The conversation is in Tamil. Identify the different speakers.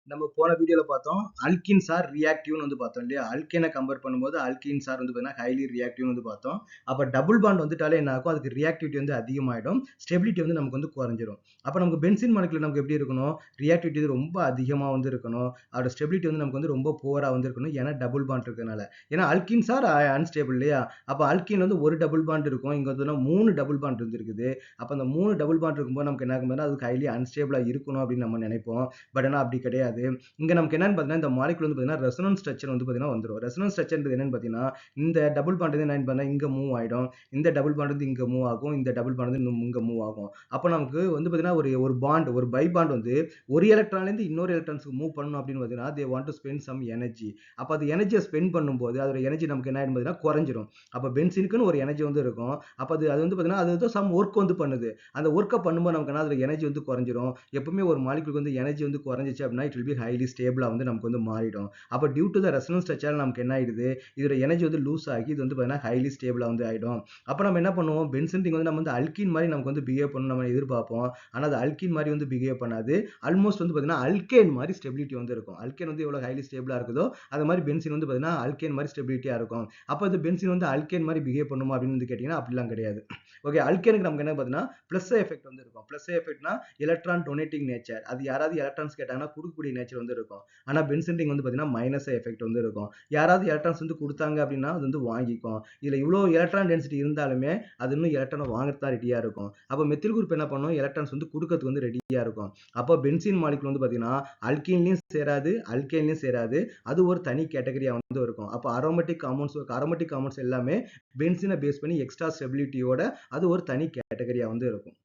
Speaker 1: நம்ம போன வீடியோல பார்த்தோம். அல்கீன்ஸ் ஆர் ரியாக்டிவ்னு வந்து பார்த்தோம் இல்லையா? அல்கேன கம்பேர் பண்ணும்போது அல்கீன்ஸ் ஆர் வந்து பார்த்தீங்கன்னா, ஹைலி ரியாக்டிவ்னு வந்து பார்த்தோம். அப்ப டபுள் பாண்ட் வந்துட்டாலே என்ன ஆகும்? அதுக்கு ரியாக்டிவிட்டி வந்து அதிகமாயிடும். ஸ்டெபிலிட்டி வந்து நமக்கு வந்து குறைஞ்சிரும். அப்ப நமக்கு பென்சீன் மாலிக்யூல் நமக்கு எப்படி இருக்கணும்? ரியாக்டிவிட்டி ரொம்ப அதிகமா வந்து இருக்கணும். அதோட ஸ்டெபிலிட்டி வந்து நமக்கு வந்து ரொம்ப புவரா வந்து இருக்கணும். ஏன்னா டபுள் பாண்ட் இருக்கனால. ஏன்னா அல்கீன்ஸ் ஆர் அன்ஸ்டேபிள் இல்லையா? அப்ப அல்கீன் வந்து ஒரு டபுள் பாண்ட் இருக்கும். இங்க வந்து 3 டபுள் பாண்ட் இருந்திருக்குது. அப்ப அந்த 3 டபுள் பாண்ட் இருக்கும்போது நமக்கு என்ன ஆகும்? அதுக்கு ஹைலி அன்ஸ்டேபிளா இருக்கணும் அப்படின்னு நம்ம நினைப்போம். பட் ஆனா அப்படி கிடையாது. இங்க நமக்கு என்னன்னு பார்த்தீங்கன்னா, இந்த மாலிக்யூல் வந்து பார்த்தீங்கன்னா, ரெசோனன்ஸ் ஸ்ட்ரக்சர் வந்து பார்த்தீங்கன்னா வந்துரும். ரெசோனன்ஸ் ஸ்ட்ரக்சர்ன்றது என்னன்னு பார்த்தீங்கன்னா, இந்த டபுள் பாண்ட் வந்து என்னன்னு பார்த்தீங்கன்னா, இங்க மூவ் ஆயிடும். இந்த டபுள் பாண்ட் வந்து இங்க மூவ் ஆகும். இந்த டபுள் பாண்ட் வந்து இங்க மூவ் ஆகும். அப்ப நமக்கு வந்து பார்த்தீங்கன்னா, ஒரு பாண்ட், ஒரு பை பாண்ட் வந்து ஒரு எலக்ட்ரான்லேருந்து இன்னொரு எலக்ட்ரான்ஸ்க்கு மூவ் பண்ணணும் அப்படின்னு பார்த்தீங்கன்னா, they want to spend some energy. அப்ப அது எனர்ஜிய ஸ்பெண்ட் பண்ணும்போது, அதோட எனர்ஜி நமக்கு என்ன ஆயிடும் பார்த்தீங்கன்னா, குறைஞ்சிரும். அப்ப பென்சீனுக்குன்னு ஒரு எனர்ஜி வந்து இருக்கும். அப்ப அது அது வந்து பார்த்தீங்கன்னா, அது ஏதோ சம் ஒர்க் வந்து பண்ணுது. அந்த ஒர்க்க பண்ணும்போது நமக்கு என்ன, அதோட எனர்ஜி வந்து குறைஞ்சிரும். எப்பவுமே ஒரு மாலிக்யூலுக்கு வந்து எனர்ஜி வந்து குறைஞ்சிச்சு அப்படின்னா, இட் வில் பி ஹைலி ஸ்டேபிளா வந்து நமக்கு வந்து மாறிடும். அப்ப due to the resonance structure நமக்கு என்ன ஆயிடுது? இதோட எனர்ஜி வந்து லூஸ் ஆகி இது வந்து பார்த்தீங்கன்னா, ஹைலி ஸ்டேபிளா வந்து ஆயிடும். அப்ப நம்ம என்ன பண்ணுவோம்? பென்சீன் ரிங் வந்து நம்ம வந்து அல்கீன் மாரி நமக்கு வந்து பிஹேவ் பண்ணணும் நம்ம எதிர்பார்ப்போம். ஆனா அது அல்கீன் மாரி வந்து பிஹேவ் பண்ணாது. ஆல்மோஸ்ட் வந்து பார்த்தீங்கன்னா, அல்கேன் மாரி ஸ்டெபிலிட்டி வந்து இருக்கும். அல்கேன் வந்து எவ்வளவு ஹைலி ஸ்டேபிளா இருக்குதோ, அது மாரி பென்சீன் வந்து பார்த்தீங்கன்னா, அல்கேன் மாரி ஸ்டெபிலிட்டியா இருக்கும். அப்ப அது பென்சீன் வந்து அல்கேன் மாரி பிஹேவ் பண்ணுமா அப்படின்னு வந்து கேட்டீங்கன்னா, அப்படிலாம் கிடையாது. ஓகே, அல்கேனுக்கு நமக்கு என்ன பார்த்தீங்கன்னா, பிளஸ் எஃபெக்ட் வந்து இருக்கும். பிளஸ் எஃபெக்ட்னா எலக்ட்ரான் டொனேட்டிங் நேச்சர். அது யாராவது எலக்ட்ரான்ஸ் கேட்டாங்கன்னா குடுக்கக்கூடிய நேச்சர் வந்து இருக்கும். ஆனா பென்சீன் ரிங் வந்து பார்த்தீங்கன்னா, மைனஸ் எஃபெக்ட் வந்து இருக்கும். யாராவது எலக்ட்ரான்ஸ் வந்து குடுத்தாங்க அப்படின்னா, அது வந்து வாங்கிக்கும். இதுல இவ்ளோ எலக்ட்ரான் டென்சிட்டி இருந்தாலுமே, அது இன்னும் எலக்ட்ரான வாங்கறதுக்கு தான் ரெடியா இருக்கும். அப்ப மெத்தில் குரூப் என்ன பண்ணும்? எலக்ட்ரான்ஸ் வந்து குடுக்கறதுக்கு வந்து ரெடியா இருக்கும். அப்ப பென்சீன் மாலிக்யூல் வந்து பார்த்தீங்கன்னா, அல்கீன்லயும் சேராது, அல்கேன்லயும் சேராது. அது ஒரு தனி கேட்டகரியா வந்து இருக்கும். அப்ப அரோமேட்டிக் காம்பவுண்ட்ஸ் எல்லாமே பென்சீன பேஸ் பண்ணி எக்ஸ்ட்ரா ஸ்டெபிலிட்டியோட அது ஒரு தனி கேட்டகரியா வந்து இருக்கும்.